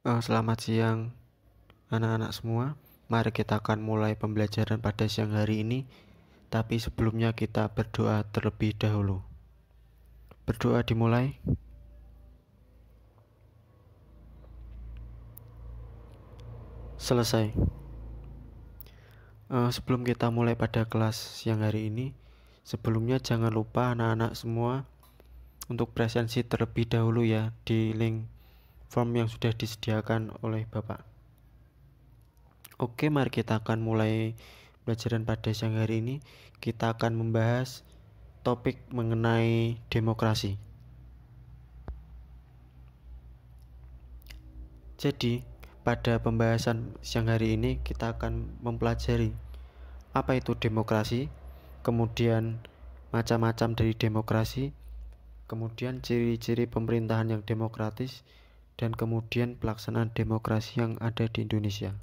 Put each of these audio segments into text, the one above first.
Selamat siang anak-anak semua. Mari kita akan mulai pembelajaran pada siang hari ini. Tapi sebelumnya kita berdoa terlebih dahulu. Berdoa dimulai. Selesai. Sebelum kita mulai pada kelas siang hari ini, sebelumnya jangan lupa anak-anak semua untuk presensi terlebih dahulu ya di link form yang sudah disediakan oleh Bapak. Oke, mari kita akan mulai pelajaran pada siang hari ini. Kita akan membahas topik mengenai demokrasi. Jadi, pada pembahasan siang hari ini kita akan mempelajari apa itu demokrasi, kemudian macam-macam dari demokrasi, kemudian ciri-ciri pemerintahan yang demokratis, dan kemudian pelaksanaan demokrasi yang ada di Indonesia.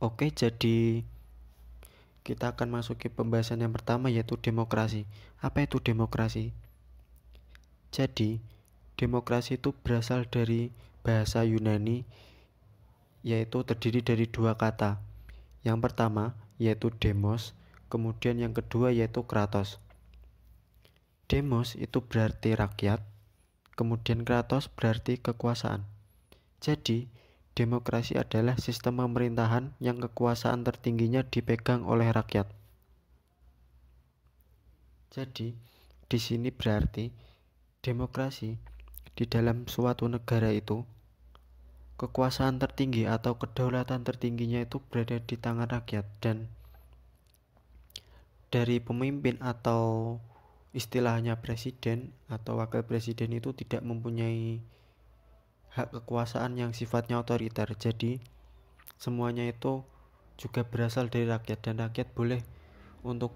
Oke, jadi kita akan masuki pembahasan yang pertama, yaitu demokrasi. Apa itu demokrasi? Jadi, demokrasi itu berasal dari bahasa Yunani, yaitu terdiri dari dua kata. Yang pertama yaitu demos, kemudian yang kedua yaitu kratos. Demos itu berarti rakyat, kemudian kratos berarti kekuasaan. Jadi, demokrasi adalah sistem pemerintahan yang kekuasaan tertingginya dipegang oleh rakyat. Jadi, di sini berarti demokrasi di dalam suatu negara itu kekuasaan tertinggi atau kedaulatan tertingginya itu berada di tangan rakyat, dan dari pemimpin atau istilahnya presiden atau wakil presiden itu tidak mempunyai hak kekuasaan yang sifatnya otoriter. Jadi semuanya itu juga berasal dari rakyat, dan rakyat boleh untuk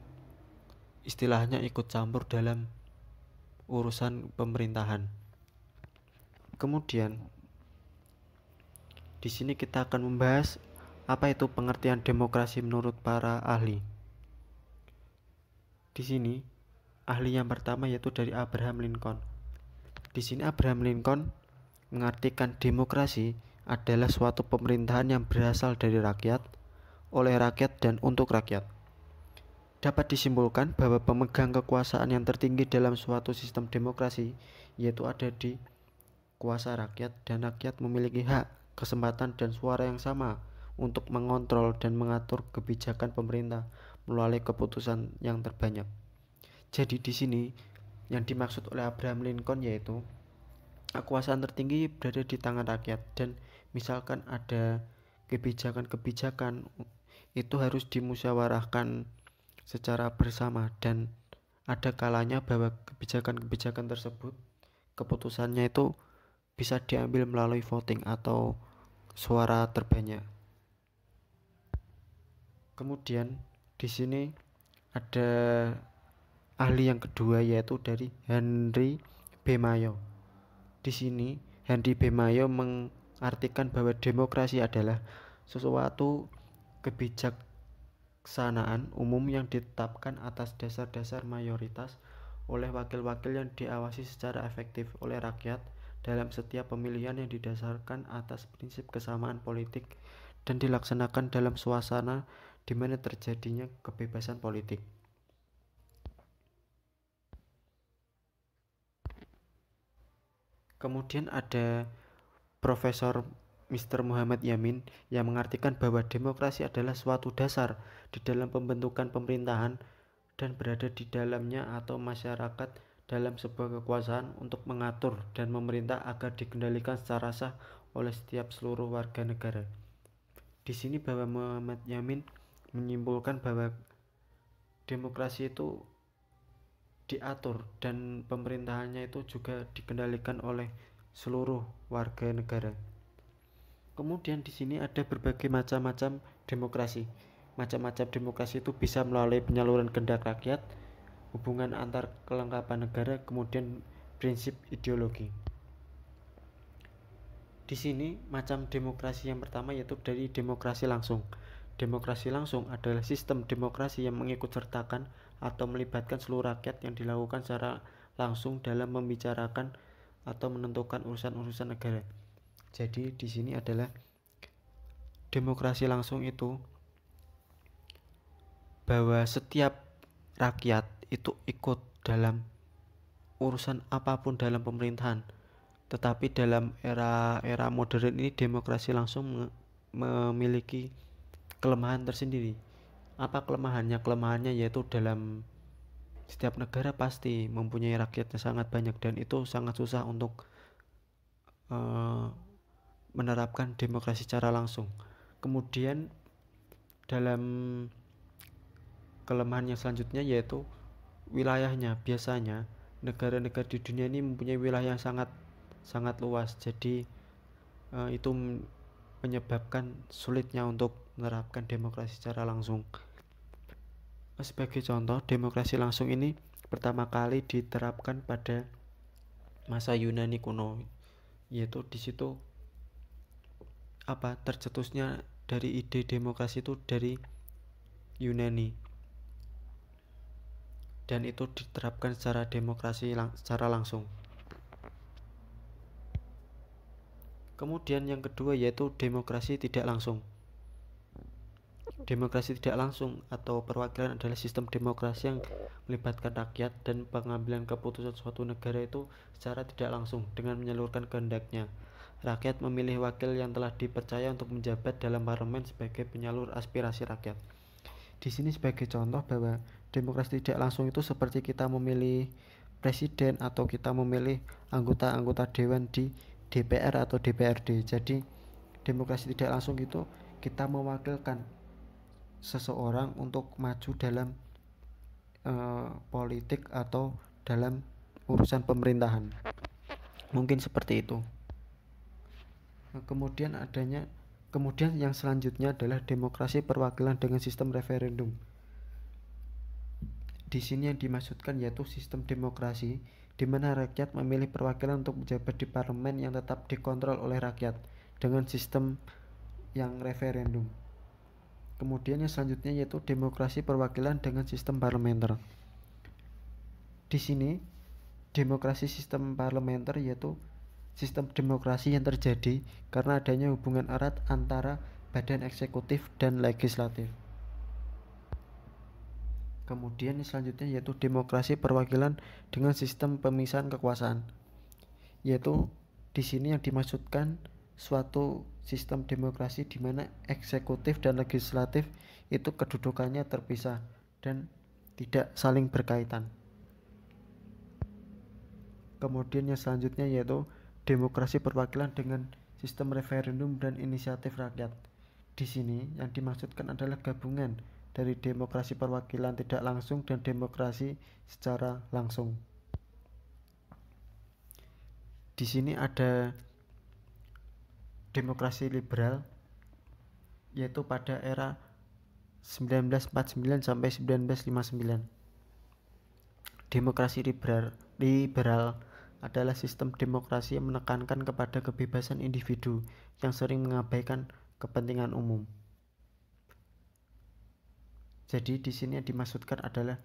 istilahnya ikut campur dalam urusan pemerintahan. Kemudian di sini kita akan membahas apa itu pengertian demokrasi menurut para ahli. Di sini ahli yang pertama yaitu dari Abraham Lincoln. Di sini Abraham Lincoln mengartikan demokrasi adalah suatu pemerintahan yang berasal dari rakyat, oleh rakyat, dan untuk rakyat. Dapat disimpulkan bahwa pemegang kekuasaan yang tertinggi dalam suatu sistem demokrasi yaitu ada di kuasa rakyat, dan rakyat memiliki hak, kesempatan, dan suara yang sama untuk mengontrol dan mengatur kebijakan pemerintah melalui keputusan yang terbanyak. Jadi di sini yang dimaksud oleh Abraham Lincoln yaitu kekuasaan tertinggi berada di tangan rakyat, dan misalkan ada kebijakan-kebijakan itu harus dimusyawarahkan secara bersama, dan ada kalanya bahwa kebijakan-kebijakan tersebut keputusannya itu bisa diambil melalui voting atau suara terbanyak. Kemudian di sini ada ahli yang kedua yaitu dari Henry B. Mayo. Di sini Henry B. Mayo mengartikan bahwa demokrasi adalah sesuatu kebijaksanaan umum yang ditetapkan atas dasar-dasar mayoritas oleh wakil-wakil yang diawasi secara efektif oleh rakyat dalam setiap pemilihan yang didasarkan atas prinsip kesamaan politik dan dilaksanakan dalam suasana di mana terjadinya kebebasan politik. Kemudian ada Profesor Mr. Muhammad Yamin yang mengartikan bahwa demokrasi adalah suatu dasar di dalam pembentukan pemerintahan dan berada di dalamnya atau masyarakat dalam sebuah kekuasaan untuk mengatur dan memerintah agar dikendalikan secara sah oleh setiap seluruh warga negara. Di sini bahwa Muhammad Yamin menyimpulkan bahwa demokrasi itu diatur dan pemerintahannya itu juga dikendalikan oleh seluruh warga negara. Kemudian di sini ada berbagai macam-macam demokrasi. Macam-macam demokrasi itu bisa melalui penyaluran kehendak rakyat, hubungan antar kelengkapan negara, kemudian prinsip ideologi. Di sini macam demokrasi yang pertama yaitu dari demokrasi langsung. Demokrasi langsung adalah sistem demokrasi yang mengikutsertakan atau melibatkan seluruh rakyat yang dilakukan secara langsung dalam membicarakan atau menentukan urusan-urusan negara. Jadi di sini adalah demokrasi langsung itu bahwa setiap rakyat itu ikut dalam urusan apapun dalam pemerintahan. Tetapi dalam era modern ini demokrasi langsung memiliki kelemahan tersendiri. Apa kelemahannya? Kelemahannya yaitu dalam setiap negara pasti mempunyai rakyatnya sangat banyak dan itu sangat susah untuk menerapkan demokrasi secara langsung. Kemudian dalam kelemahan yang selanjutnya yaitu wilayahnya. Biasanya negara-negara di dunia ini mempunyai wilayah yang sangat luas, jadi itu menyebabkan sulitnya untuk menerapkan demokrasi secara langsung. Sebagai contoh, demokrasi langsung ini pertama kali diterapkan pada masa Yunani kuno, yaitu di situ tercetusnya dari ide demokrasi itu dari Yunani, dan itu diterapkan secara demokrasi secara langsung. Kemudian yang kedua yaitu demokrasi tidak langsung. Demokrasi tidak langsung atau perwakilan adalah sistem demokrasi yang melibatkan rakyat dan pengambilan keputusan suatu negara itu secara tidak langsung dengan menyalurkan kehendaknya. Rakyat memilih wakil yang telah dipercaya untuk menjabat dalam parlemen sebagai penyalur aspirasi rakyat. Di sini sebagai contoh bahwa demokrasi tidak langsung itu seperti kita memilih presiden atau kita memilih anggota-anggota dewan di DPR atau DPRD. Jadi demokrasi tidak langsung itu kita mewakilkan seseorang untuk maju dalam politik atau dalam urusan pemerintahan. Mungkin seperti itu. Kemudian yang selanjutnya adalah demokrasi perwakilan dengan sistem referendum. Di sini yang dimaksudkan yaitu sistem demokrasi di mana rakyat memilih perwakilan untuk menjabat di parlemen yang tetap dikontrol oleh rakyat dengan sistem yang referendum. Kemudian yang selanjutnya yaitu demokrasi perwakilan dengan sistem parlementer. Di sini demokrasi sistem parlementer yaitu sistem demokrasi yang terjadi karena adanya hubungan erat antara badan eksekutif dan legislatif. Kemudian yang selanjutnya yaitu demokrasi perwakilan dengan sistem pemisahan kekuasaan. Yaitu di sini yang dimaksudkan suatu sistem demokrasi di mana eksekutif dan legislatif itu kedudukannya terpisah dan tidak saling berkaitan. Kemudian yang selanjutnya yaitu demokrasi perwakilan dengan sistem referendum dan inisiatif rakyat. Di sini yang dimaksudkan adalah gabungan dari demokrasi perwakilan tidak langsung dan demokrasi secara langsung. Di sini ada demokrasi liberal yaitu pada era 1949 sampai 1959. Demokrasi liberal adalah sistem demokrasi yang menekankan kepada kebebasan individu yang sering mengabaikan kepentingan umum. Jadi di sini yang dimaksudkan adalah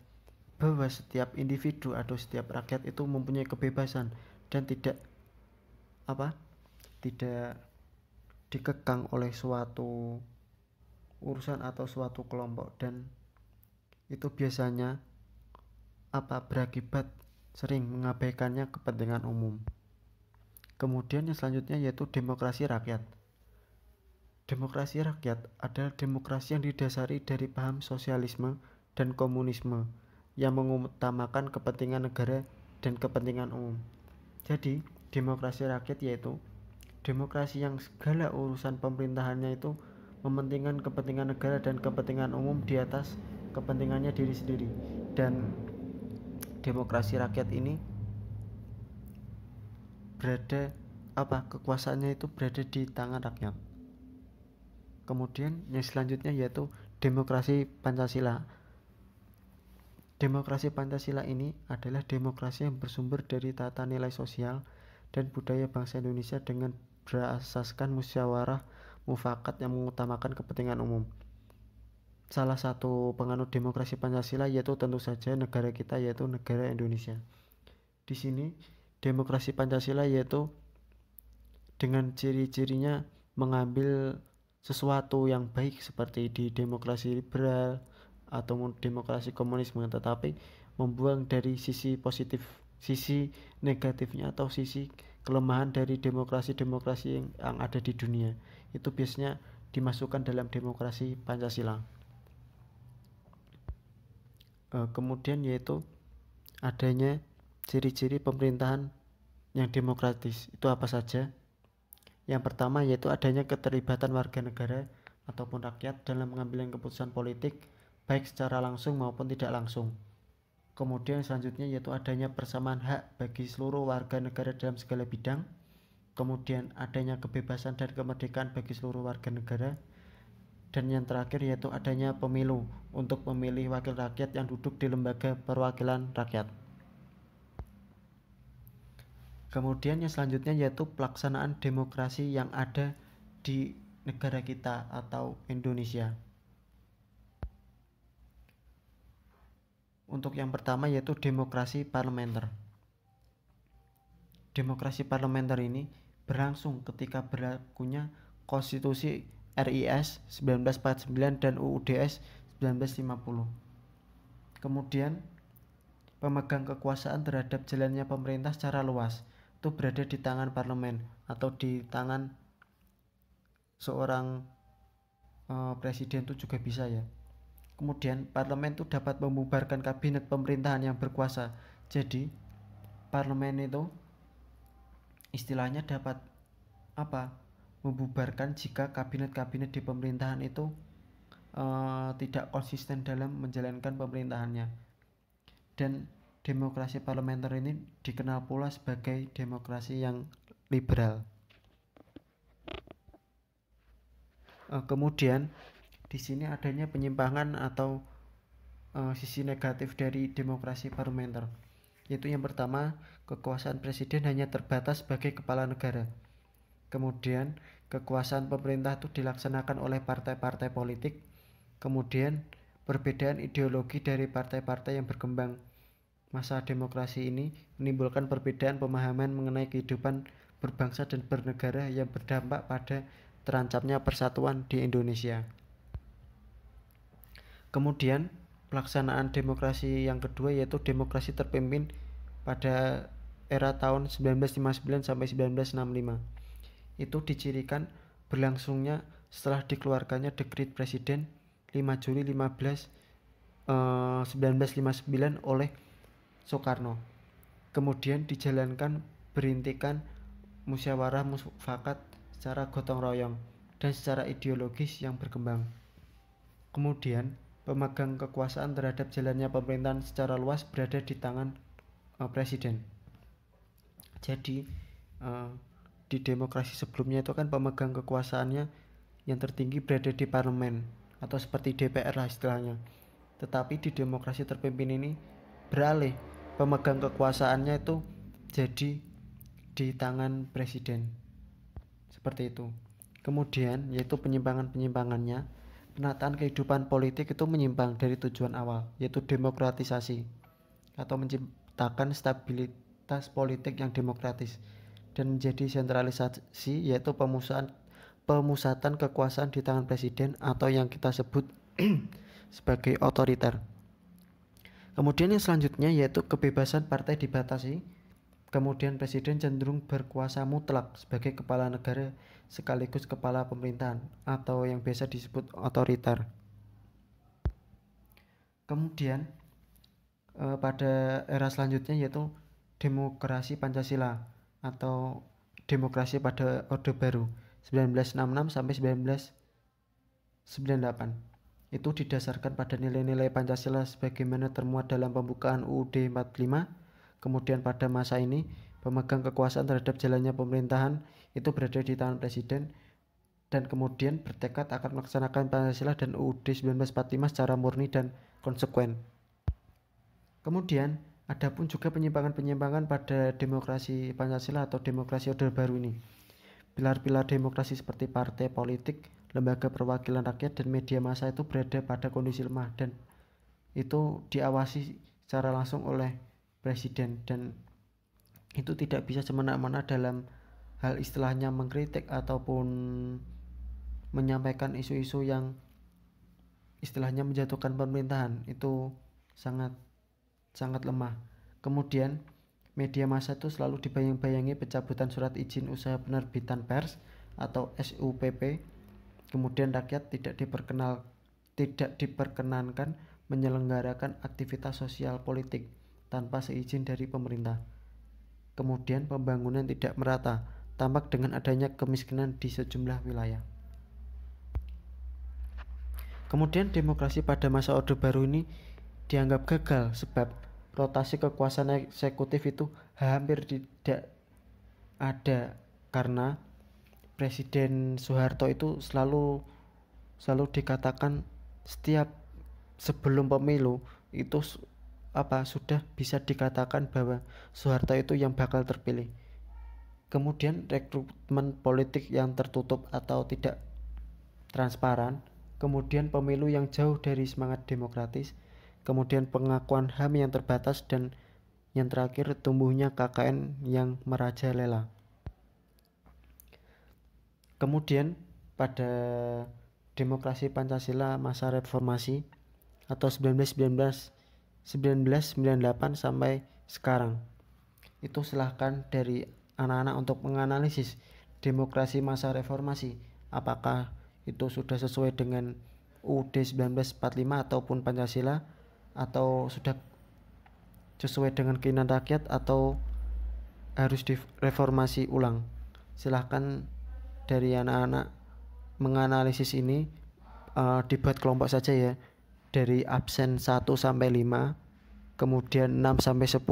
bahwa setiap individu atau setiap rakyat itu mempunyai kebebasan dan tidak dikekang oleh suatu urusan atau suatu kelompok, dan itu biasanya berakibat sering mengabaikannya kepentingan umum. Kemudian yang selanjutnya yaitu demokrasi rakyat. Demokrasi rakyat adalah demokrasi yang didasari dari paham sosialisme dan komunisme yang mengutamakan kepentingan negara dan kepentingan umum. Jadi demokrasi rakyat yaitu demokrasi yang segala urusan pemerintahannya itu mementingkan kepentingan negara dan kepentingan umum di atas kepentingannya diri sendiri. Dan demokrasi rakyat ini kekuasaannya itu berada di tangan rakyat. Kemudian yang selanjutnya yaitu demokrasi Pancasila. Demokrasi Pancasila ini adalah demokrasi yang bersumber dari tata nilai sosial dan budaya bangsa Indonesia dengan berasaskan musyawarah mufakat yang mengutamakan kepentingan umum. Salah satu penganut demokrasi Pancasila yaitu tentu saja negara kita, yaitu negara Indonesia. Di sini demokrasi Pancasila yaitu dengan ciri-cirinya mengambil sesuatu yang baik seperti di demokrasi liberal atau demokrasi komunisme, tetapi membuang dari sisi positif, sisi negatifnya atau sisi kelemahan dari demokrasi-demokrasi yang ada di dunia. Itu biasanya dimasukkan dalam demokrasi Pancasila. Kemudian yaitu adanya ciri-ciri pemerintahan yang demokratis. Itu apa saja? Yang pertama yaitu adanya keterlibatan warga negara ataupun rakyat dalam pengambilan keputusan politik, baik secara langsung maupun tidak langsung. Kemudian selanjutnya yaitu adanya persamaan hak bagi seluruh warga negara dalam segala bidang. Kemudian adanya kebebasan dan kemerdekaan bagi seluruh warga negara. Dan yang terakhir yaitu adanya pemilu untuk memilih wakil rakyat yang duduk di lembaga perwakilan rakyat. Kemudian yang selanjutnya yaitu pelaksanaan demokrasi yang ada di negara kita atau Indonesia. Untuk yang pertama yaitu demokrasi parlementer. Demokrasi parlementer ini berlangsung ketika berlakunya Konstitusi RIS 1949 dan UUDS 1950. Kemudian pemegang kekuasaan terhadap jalannya pemerintah secara luas itu berada di tangan parlemen atau di tangan seorang presiden itu juga bisa ya. Kemudian parlemen itu dapat membubarkan kabinet pemerintahan yang berkuasa. Jadi parlemen itu istilahnya dapat membubarkan jika kabinet-kabinet di pemerintahan itu tidak konsisten dalam menjalankan pemerintahannya. Dan demokrasi parlementer ini dikenal pula sebagai demokrasi yang liberal. Kemudian di sini adanya penyimpangan atau sisi negatif dari demokrasi parlementer, yaitu yang pertama, kekuasaan presiden hanya terbatas sebagai kepala negara. Kemudian kekuasaan pemerintah itu dilaksanakan oleh partai-partai politik. Kemudian perbedaan ideologi dari partai-partai yang berkembang masa demokrasi ini menimbulkan perbedaan pemahaman mengenai kehidupan berbangsa dan bernegara yang berdampak pada terancamnya persatuan di Indonesia. Kemudian pelaksanaan demokrasi yang kedua yaitu demokrasi terpimpin pada era tahun 1959 sampai 1965. Itu dicirikan berlangsungnya setelah dikeluarkannya dekret Presiden 5 Juli 1959 oleh Soekarno. Kemudian dijalankan berintikan musyawarah mufakat secara gotong royong dan secara ideologis yang berkembang. Kemudian pemegang kekuasaan terhadap jalannya pemerintahan secara luas berada di tangan presiden. Jadi di demokrasi sebelumnya itu kan pemegang kekuasaannya yang tertinggi berada di parlemen atau seperti DPR lah istilahnya. Tetapi di demokrasi terpimpin ini beralih, pemegang kekuasaannya itu jadi di tangan presiden. Seperti itu. Kemudian yaitu penyimpangan-penyimpangannya, penataan kehidupan politik itu menyimpang dari tujuan awal, yaitu demokratisasi atau menciptakan stabilitas politik yang demokratis dan menjadi sentralisasi, yaitu pemusatan kekuasaan di tangan presiden atau yang kita sebut sebagai otoriter. Kemudian yang selanjutnya yaitu kebebasan partai dibatasi. Kemudian presiden cenderung berkuasa mutlak sebagai kepala negara sekaligus kepala pemerintahan atau yang biasa disebut otoriter. Kemudian pada era selanjutnya yaitu demokrasi Pancasila atau demokrasi pada Orde Baru 1966 sampai 1998. Itu didasarkan pada nilai-nilai Pancasila sebagaimana termuat dalam pembukaan UUD 45. Kemudian pada masa ini pemegang kekuasaan terhadap jalannya pemerintahan itu berada di tangan presiden dan kemudian bertekad akan melaksanakan Pancasila dan UUD 1945 secara murni dan konsekuen. Kemudian adapun juga penyimpangan-penyimpangan pada demokrasi Pancasila atau demokrasi Orde Baru ini. Pilar-pilar demokrasi seperti partai politik, lembaga perwakilan rakyat dan media massa itu berada pada kondisi lemah dan itu diawasi secara langsung oleh presiden dan itu tidak bisa semena-mena dalam hal istilahnya mengkritik ataupun menyampaikan isu-isu yang istilahnya menjatuhkan pemerintahan. Itu sangat lemah. Kemudian media massa itu selalu dibayang-bayangi pencabutan surat izin usaha penerbitan pers atau SUPP. Kemudian rakyat tidak diperkenankan menyelenggarakan aktivitas sosial politik tanpa seizin dari pemerintah. Kemudian pembangunan tidak merata, tampak dengan adanya kemiskinan di sejumlah wilayah. Kemudian demokrasi pada masa Orde Baru ini dianggap gagal sebab rotasi kekuasaan eksekutif itu hampir tidak ada karena Presiden Soeharto itu selalu dikatakan setiap sebelum pemilu itu sudah bisa dikatakan bahwa Soeharto itu yang bakal terpilih. Kemudian rekrutmen politik yang tertutup atau tidak transparan, kemudian pemilu yang jauh dari semangat demokratis, kemudian pengakuan HAM yang terbatas, dan yang terakhir tumbuhnya KKN yang merajalela. Kemudian pada demokrasi Pancasila masa reformasi atau 1998 sampai sekarang, itu silahkan dari anak-anak untuk menganalisis demokrasi masa reformasi, apakah itu sudah sesuai dengan UUD 1945 ataupun Pancasila, atau sudah sesuai dengan keinginan rakyat, atau harus direformasi ulang. Silahkan dari anak-anak menganalisis ini, dibuat kelompok saja ya, dari absen 1 sampai 5, kemudian 6 sampai 10,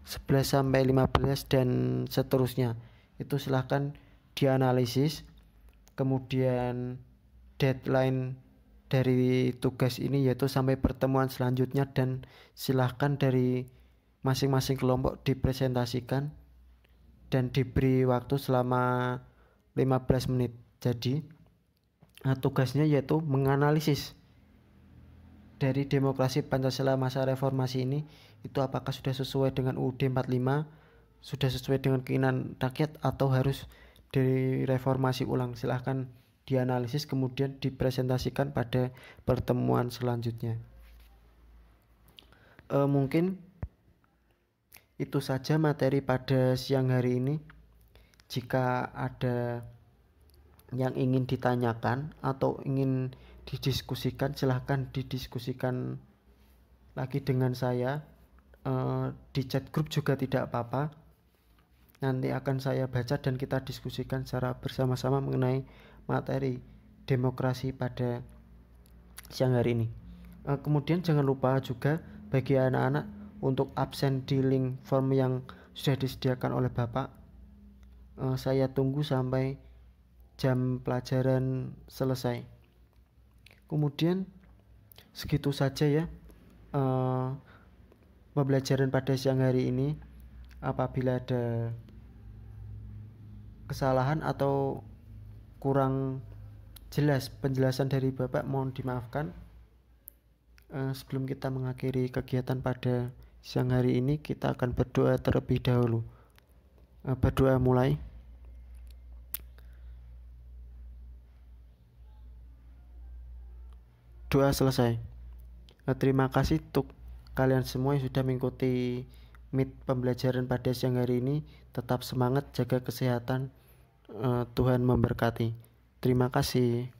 11 sampai 15, dan seterusnya. Itu silahkan dianalisis. Kemudian deadline dari tugas ini yaitu sampai pertemuan selanjutnya, dan silahkan dari masing-masing kelompok dipresentasikan dan diberi waktu selama 15 menit. Jadi tugasnya yaitu menganalisis dari demokrasi Pancasila masa reformasi ini, itu apakah sudah sesuai dengan UUD 45, sudah sesuai dengan keinginan rakyat, atau harus direformasi ulang. Silahkan dianalisis kemudian dipresentasikan pada pertemuan selanjutnya. Mungkin itu saja materi pada siang hari ini. Jika ada yang ingin ditanyakan atau ingin didiskusikan, silahkan didiskusikan lagi dengan saya. Di chat grup juga tidak apa-apa. Nanti akan saya baca dan kita diskusikan secara bersama-sama mengenai materi demokrasi pada siang hari ini. Kemudian jangan lupa juga bagi anak-anak untuk absen di link form yang sudah disediakan oleh Bapak. Saya tunggu sampai jam pelajaran selesai. Kemudian segitu saja ya pembelajaran pada siang hari ini. Apabila ada kesalahan atau kurang jelas penjelasan dari Bapak, mohon dimaafkan. Sebelum kita mengakhiri kegiatan pada siang hari ini, kita akan berdoa terlebih dahulu. Berdoa mulai. Doa selesai. Terima kasih untuk kalian semua yang sudah mengikuti Meet pembelajaran pada siang hari ini. Tetap semangat, jaga kesehatan. Tuhan memberkati. Terima kasih.